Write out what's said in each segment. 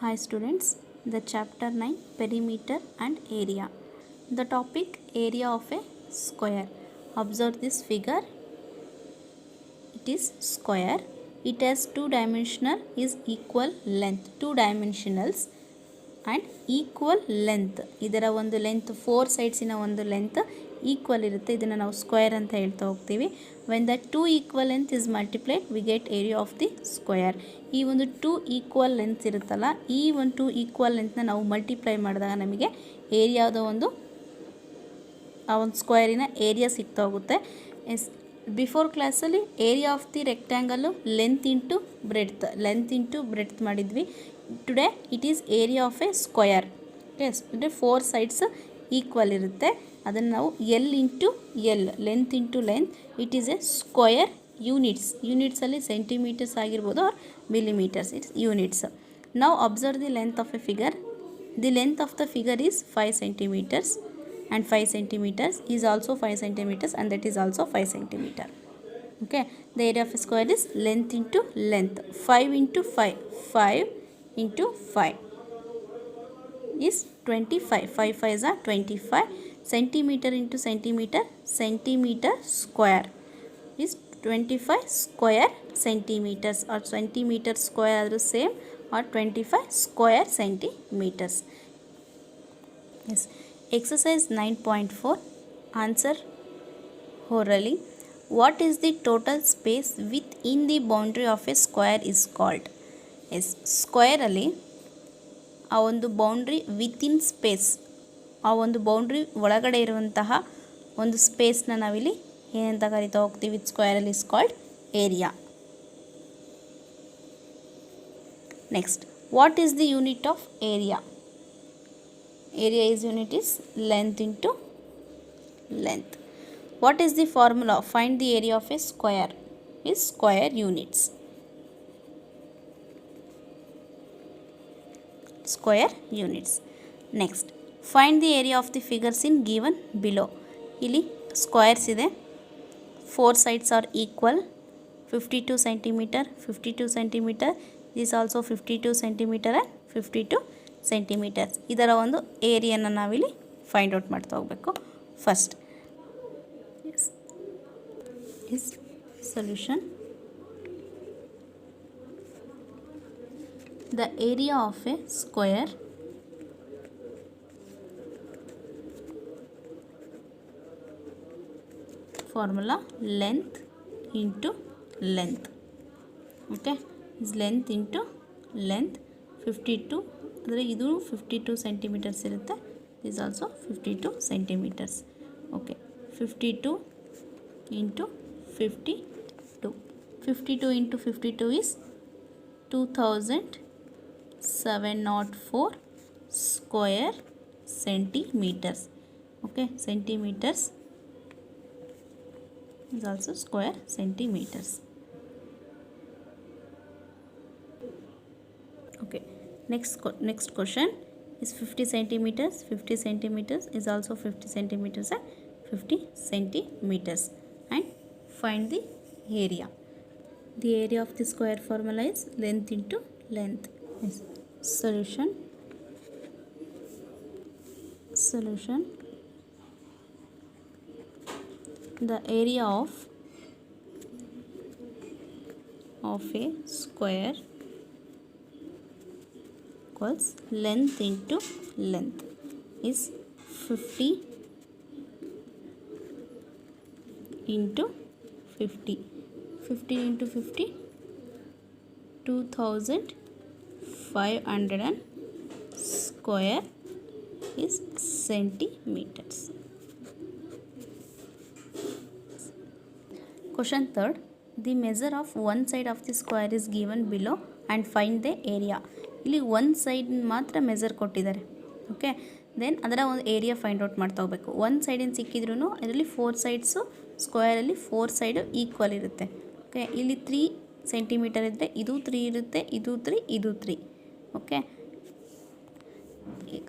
Hi students, the chapter 9 perimeter and area. The topic area of a square. Observe this figure. It is square. It has two dimensional is equal length. Two dimensionals and equal length. ಇದರ ಒಂದು length 4 ಸೈಡ್ಸಿನ ಒಂದು length equal ಇರುತ್ತೆ. ಇದನ್ನು ನಾವು square ಅಂತ ಹೇಳ್ತಾ ಹೋಗ್ತೀವಿ. When the two equal length is multiplied we get area of the square. ಈ ಒಂದು ಟೂ ಈಕ್ವಲ್ ಲೆಂತ್ ಇರುತ್ತಲ್ಲ, ಈ ಒಂದು ಟೂ ಈಕ್ವಲ್ ಲೆಂತ್ನ ನಾವು ಮಲ್ಟಿಪ್ಲೈ ಮಾಡಿದಾಗ ನಮಗೆ ಏರಿಯಾದ ಒಂದು ಆ ಒಂದು ಸ್ಕ್ವೇರಿನ ಏರಿಯಾ ಸಿಗ್ತಾ ಹೋಗುತ್ತೆ. ಬಿಫೋರ್ ಕ್ಲಾಸಲ್ಲಿ area of the rectangle length into breadth ಮಾಡಿದ್ವಿ. Today it is area of a square. Yes ಅಂದರೆ 4 ಸೈಡ್ಸ್ ಈಕ್ವಲ್ ಇರುತ್ತೆ. ಅದನ್ನು ನಾವು L into L, length into length, it is a square ಯೂನಿಟ್ಸಲ್ಲಿ ಸೆಂಟಿಮೀಟರ್ಸ್ ಆಗಿರ್ಬೋದು ಆರ್ ಮಿಲಿಮೀಟರ್ಸ್, ಇಟ್ಸ್ ಯೂನಿಟ್ಸ್. ನಾವು observe the length of a figure. The length of the figure is 5 centimeters and 5 centimeters is also 5 centimeters and that is also 5 centimeter. Okay, the area of a square is length into length. 5 into 5, 5 into 5 is 25. 5 5s are 25. Centimeter into centimeter, centimeter square is 25 square centimeters, or centimeter square are the same, or 25 square centimeters. Yes. Exercise 9.4. Answer orally. What is the total space within the boundary of a square is called? Yes, square ಅಲ್ಲಿ ಆ ಒಂದು boundary within space, ಆ ಒಂದು boundary ಒಳಗಡೆ ಇರುವಂತಹ ಒಂದು ಸ್ಪೇಸ್ನ ನಾವಿಲ್ಲಿ ಏನಂತ ಕರಿತಾ ಹೋಗ್ತೀವಿ? ಸ್ಕ್ವೇರಲ್ಲಿ is called area. Next, what is the unit of area? Area is unit is length into length. What is the formula? Find the area of a square is square units. Square units. Next, find the area of the figures in given below. ಇಲ್ಲಿ squares ಇದೆ. 4 sides are equal. 52 centimeter, 52 centimeter. This also 52 centimeter and 52 centimetres. ಇದರ ಒಂದು ಏರಿಯಾನ ನಾವಿಲ್ಲಿ find out ಮಾಡ್ತಾ ಹೋಗಬೇಕು. First is solution. The area of a square formula length into length. Okay, is length into length. 52 ಅಂದರೆ ಇದು 52 centimetres ಇರುತ್ತೆ. This also 52 centimetres. Okay, 52 into 52. 52 into 52 is 2704 square centimetres. Okay, centimetres is also square centimeters. Okay, next question is 50 centimeters. 50 centimeters is also 50 centimeters and 50 centimeters. And find the area. The area of the square formula is length into length. Yes. Solution. The area of a square equals length into length is 50 into 50. 50 into 50, 2500 square is centimeters. Question third. The measure of one side of the square is given below and find the area. ಇಲ್ಲಿ ಒಂದು side ಮಾತ್ರ measure ಕೊಟ್ಟಿದ್ದಾರೆ. Okay, then ಅದರ ಒಂದು area find out ಮಾಡ್ತಾ ಹೋಗಬೇಕು. ಒಂದು ಸೈಡಿನ ಸಿಕ್ಕಿದ್ರೂ ಅದರಲ್ಲಿ 4 ಸೈಡ್ಸು ಸ್ಕ್ವೇರಲ್ಲಿ 4 ಸೈಡು ಈಕ್ವಲ್ ಇರುತ್ತೆ. ಓಕೆ, ಇಲ್ಲಿ 3 ಸೆಂಟಿಮೀಟರ್ ಇದ್ದರೆ ಇದು 3 ಇರುತ್ತೆ, ಇದು 3, ಇದು 3. ಓಕೆ,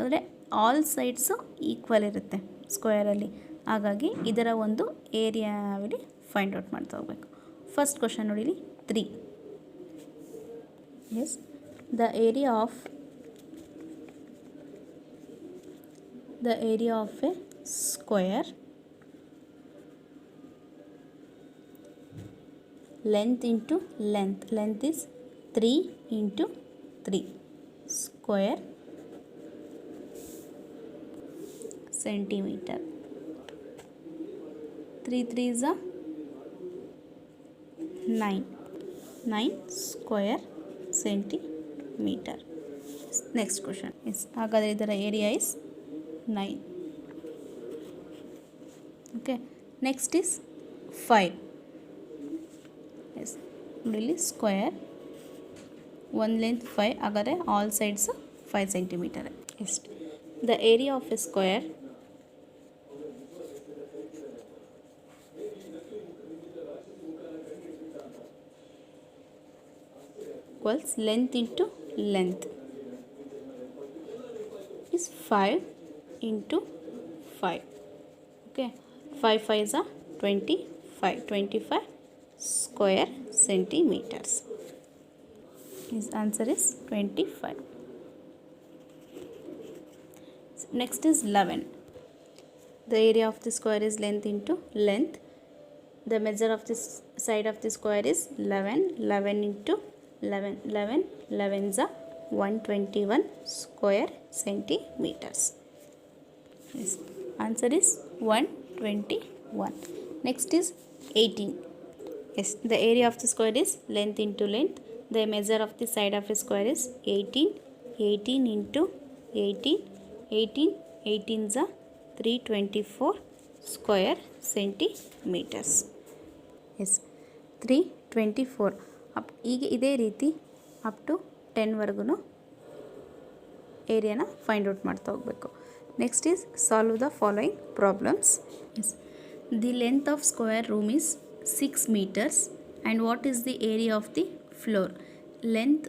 ಅಂದರೆ ಆಲ್ ಸೈಡ್ಸು ಈಕ್ವಲ್ ಇರುತ್ತೆ ಸ್ಕ್ವೇರಲ್ಲಿ. ಹಾಗಾಗಿ ಇದರ ಒಂದು ಏರಿಯಾ ನಾವಿಲ್ಲಿ ಫೈಂಡ್ ಔಟ್ ಮಾಡ್ತಾ ಹೋಗಬೇಕು. ಫಸ್ಟ್ ಕ್ವಶನ್ ನೋಡಿಲಿ 3. Yes, the area of the area of a square, length into length is 3 into 3 square centimeter. 3 3s are 9 square centimeter. Next question is ಹಾಗಾದರೆ ಇದರ area is 9. Okay, next is 5. Yes, really square, one length 5, ಹಾಗಾದರೆ all sides 5 centimeter. Yes, the area of a square equals length into length is 5 into 5. Okay, 5 5s are 25 square centimeters. His answer is 25. Next is 11. The area of the square is length into length. The measure of this side of the square is 11 into 11s are 121 square centimeters. Yes, answer is 121. Next is 18. Yes, the area of the square is length into length. The measure of the side of a square is 18 into 18s are 324 square centimeters. Yes, 324. ಈಗ ಇದೇ ರೀತಿ up to 10ವರೆಗೂ ಏರಿಯಾನ find out ಮಾಡ್ತಾ ಹೋಗಬೇಕು. Next is solve the following problems. Yes, the length of square room is 6 meters and what is the area of the floor. Length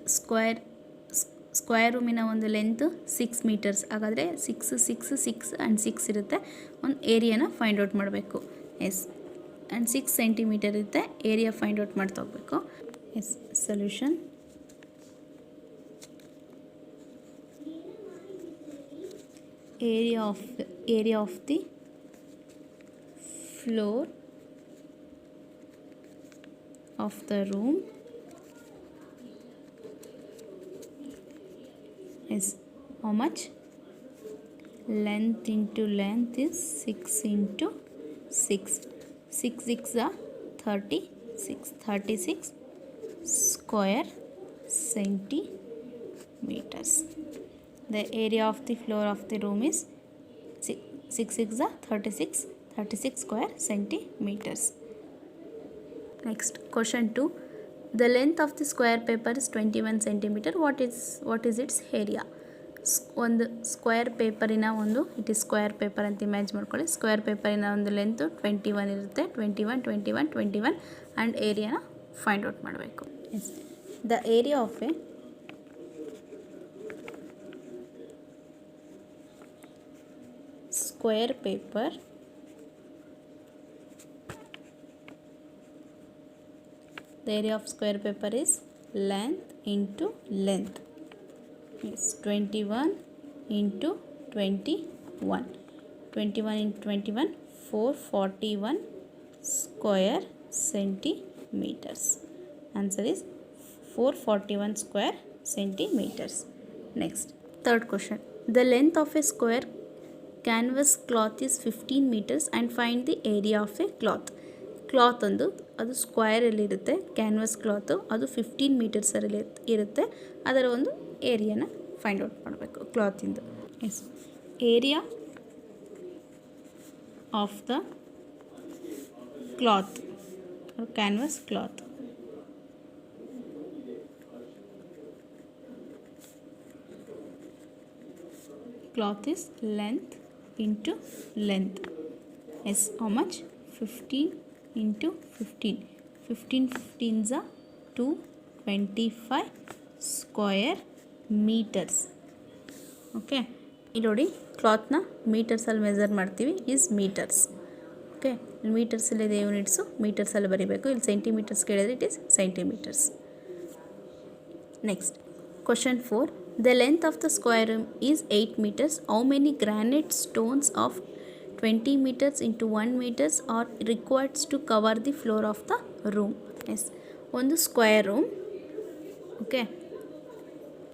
square ರೂಮಿನ ಒಂದು length 6 meters, ಹಾಗಾದರೆ 6 ಆ್ಯಂಡ್ 6 ಇರುತ್ತೆ. ಒಂದು ಏರಿಯಾನ ಫೈಂಡ್ ಔಟ್ ಮಾಡಬೇಕು. Yes, and 6 centimeter ಇರುತ್ತೆ. Area find out ಮಾಡ್ತಾ ಹೋಗಬೇಕು. Yes, solution. area of the floor of the room is how much? Length into length is 6 into 6. 6 6 are 36 square centimeters. The area of the floor of the room is 6 6 are 36 square centimeters. Next, question 2. The length of the square paper is 21 centimeter. What is its area? ಒಂದು square ಪೇಪರಿನ ಒಂದು it is square paper ಅಂತ image ಮಾಡ್ಕೊಳ್ಳಿ. Square ಪೇಪರಿನ ಒಂದು length 21 ಇರುತ್ತೆ. 21 and ಏರಿಯಾನ find out ಮಾಡಬೇಕು. Yes, the area of a square paper the area of square paper is length into length is 21 into 21 into 21 441 square centimeters. Answer is 441 square centimeters. Next, third question. The length of a square canvas cloth is 15 meters and find the area of a cloth. Cloth ಒಂದು ಅದು ಸ್ಕ್ವೇರಲ್ಲಿರುತ್ತೆ. Canvass cloth ಅದು 15 ಮೀಟರ್ಸಲ್ಲಿ ಇರುತ್ತೆ. ಅದರ ಒಂದು ಏರಿಯಾನ find out ಮಾಡಬೇಕು ಕ್ಲಾತಿಂದು. Yes, area of the cloth canvas cloth is length into length. Yes, how much? 15 into 15. 15s are 225 square meters. Okay, ಇಲ್ಲಿ ನೋಡಿ ಕ್ಲಾತ್ನ ಮೀಟರ್ಸಲ್ಲಿ ಮೆಜರ್ ಮಾಡ್ತೀವಿ. Is meters. ಓಕೆ, ಮೀಟರ್ಸಲ್ಲಿದೆ ಯೂನಿಟ್ಸು, ಮೀಟರ್ಸಲ್ಲಿ ಬರೀಬೇಕು. ಇಲ್ಲಿ ಸೆಂಟಿಮೀಟರ್ಸ್ ಕೇಳಿದರೆ it is centimeters. Next, question 4. The length of the square room is 8 meters. How many granite stones of 20 meters into 1 meters are required to cover the floor of the room? Yes, ಒಂದು square room. Okay,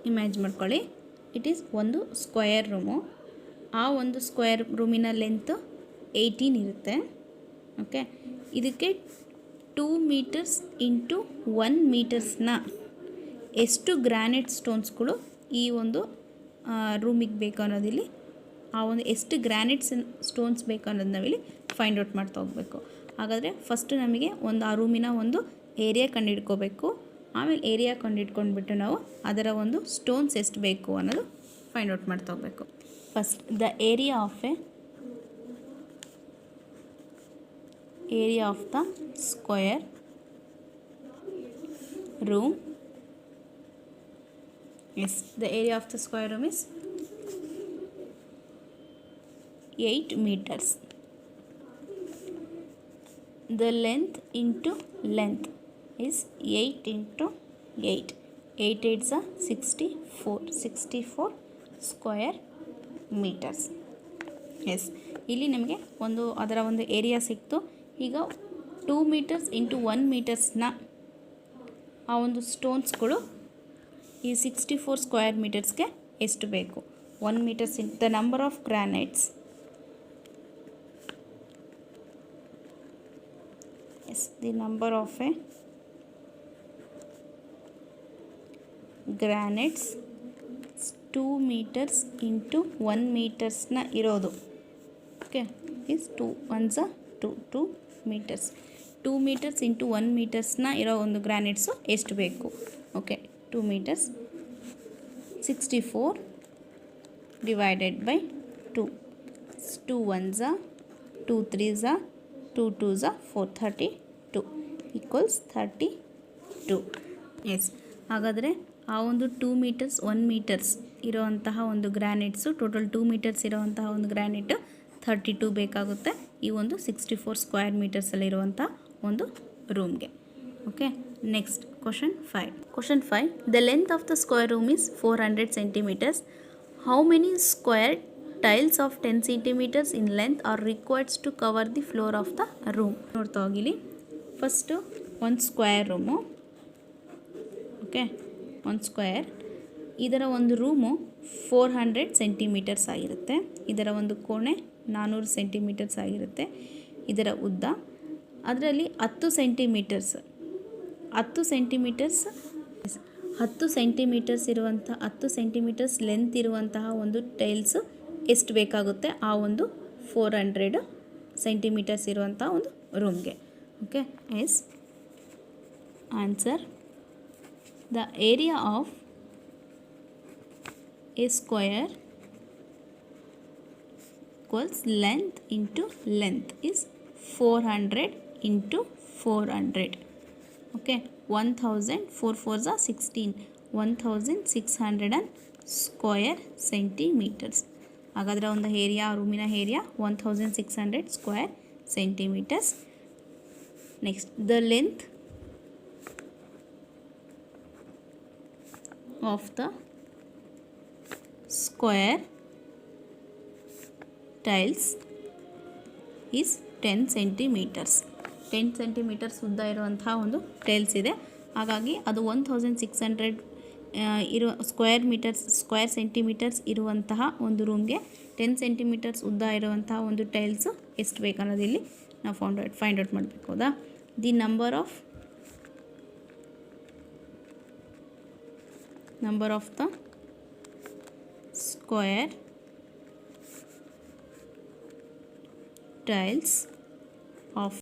image ಮಾಡ್ಕೊಳ್ಳಿ. It is ಒಂದು square room. ಆ ಒಂದು square ರೂಮಿನ length 18 ಇರುತ್ತೆ. Okay, ಇದಕ್ಕೆ 2 meters into 1 ಮೀಟರ್ಸ್ನ ಎಷ್ಟು granite ಸ್ಟೋನ್ಸ್ಗಳು ಈ ಒಂದು ರೂಮಿಗೆ ಬೇಕು ಅನ್ನೋದಿಲ್ಲಿ, ಆ ಒಂದು ಎಷ್ಟು ಗ್ರಾನೈಟ್ ಸ್ಟೋನ್ಸ್ ಬೇಕು ಅನ್ನೋದು ನಾವಿಲ್ಲಿ ಫೈಂಡ್ ಔಟ್ ಮಾಡ್ತಾ ಹೋಗಬೇಕು. ಹಾಗಾದರೆ ಫಸ್ಟು ನಮಗೆ ಆ ರೂಮಿನ ಒಂದು ಏರಿಯಾ ಕಂಡುಹಿಡ್ಕೋಬೇಕು. ಆಮೇಲೆ ಏರಿಯಾ ಕಂಡುಹಿಡ್ಕೊಂಡ್ಬಿಟ್ಟು ನಾವು ಅದರ ಒಂದು ಸ್ಟೋನ್ಸ್ ಎಷ್ಟು ಬೇಕು ಅನ್ನೋದು ಫೈಂಡ್ ಔಟ್ ಮಾಡ್ತಾ ಹೋಗಬೇಕು. First the area of the square room. Yes, the area of the square room is 8 meters. The length into length is 8 into 8. 8 8s are 64 square meters. Yes, ಇಲ್ಲಿ ನಮಗೆ ಅದರ ಒಂದು ಏರಿಯಾ ಸಿಕ್ತು. ಈಗ 2 ಮೀಟರ್ಸ್ ಇಂಟು 1 ಮೀಟರ್ಸ್ನ ಆ ಒಂದು ಸ್ಟೋನ್ಸ್ಗಳು ಈ 64 ಸ್ಕ್ವೇರ್ ಮೀಟರ್ಸ್ಗೆ ಎಷ್ಟು ಬೇಕು? 1 meters in the number of granites. Yes, the number of a granites 2 meters into 1 ಮೀಟರ್ಸ್ನ ಇರೋದು. Okay, is 2 1s are 2 meters. 2 meters into 1 ಮೀಟರ್ಸ್ನ ಇರೋ ಒಂದು ಗ್ರಾನೈಟ್ಸು ಎಷ್ಟು ಬೇಕು? Okay, 2 meters. 64 divided by 2. 2 1s are 2 3s are 2 2s are 4, 32 equals 32. S, ಹಾಗಾದರೆ ಆ ಒಂದು 2 ಮೀಟರ್ಸ್ 1 ಮೀಟರ್ಸ್ ಇರೋವಂತಹ ಒಂದು ಗ್ರಾನೈಟ್ಸು, ಟೋಟಲ್ 2 ಮೀಟರ್ಸ್ ಇರೋವಂತಹ ಒಂದು ಗ್ರಾನೈಟು 32 ಬೇಕಾಗುತ್ತೆ ಈ ಒಂದು 64 ಸ್ಕ್ವೇರ್ ಮೀಟರ್ಸಲ್ಲಿರುವಂಥ ಒಂದು ರೂಮ್ಗೆ. Okay, next question 5. Question 5. The length of the square room is 400 centimeters. How many square tiles of 10 centimeters in length are required to cover the floor of the room? ನೋಡ್ತಾ ಹೋಗಿಲಿ. First ಒಂದು square room. Okay, ಒಂದು square, ಇದರ ಒಂದು room 400 centimetres ಆಗಿರುತ್ತೆ. ಇದರ ಒಂದು ಕೋಣೆ 400 centimetres ಆಗಿರುತ್ತೆ. ಇದರ ಉದ್ದ ಅದರಲ್ಲಿ 10 ಸೆಂಟಿಮೀಟರ್ಸ್ ಇರುವಂಥ 10 ಸೆಂಟಿಮೀಟರ್ಸ್ ಲೆಂತ್ ಇರುವಂತಹ ಒಂದು ಟೈಲ್ಸು ಎಷ್ಟು ಬೇಕಾಗುತ್ತೆ ಆ ಒಂದು 400 ಸೆಂಟಿಮೀಟರ್ಸ್ ಇರುವಂಥ ಒಂದು ರೂಮ್ಗೆ. Okay, yes, answer the area of a square equals length into length is 400 into 400. Okay, 1000 4 4s are 16, 1600 square centimeters. ಹಾಗಾದರೆ ಒಂದು ಏರಿಯಾ, ರೂಮಿನ area 1600 square centimeters. Next, the length of the square tiles is 10 centimeters. 10 centimeters ಉದ್ದ ಇರುವಂತಹ ಒಂದು tiles ಇದೆ. ಹಾಗಾಗಿ ಅದು 1600 square centimetres ಇರುವಂತಹ ಒಂದು ರೂಮ್ಗೆ 10 ಸೆಂಟಿಮೀಟರ್ಸ್ ಉದ್ದ ಇರುವಂತಹ ಒಂದು ಟೈಲ್ಸು ಎಷ್ಟು ಬೇಕು ಅನ್ನೋದಿಲ್ಲಿ ನಾವು ಫೈಂಡ್ ಔಟ್ ಮಾಡಬೇಕು. ಹೌದಾ? The number of the square tiles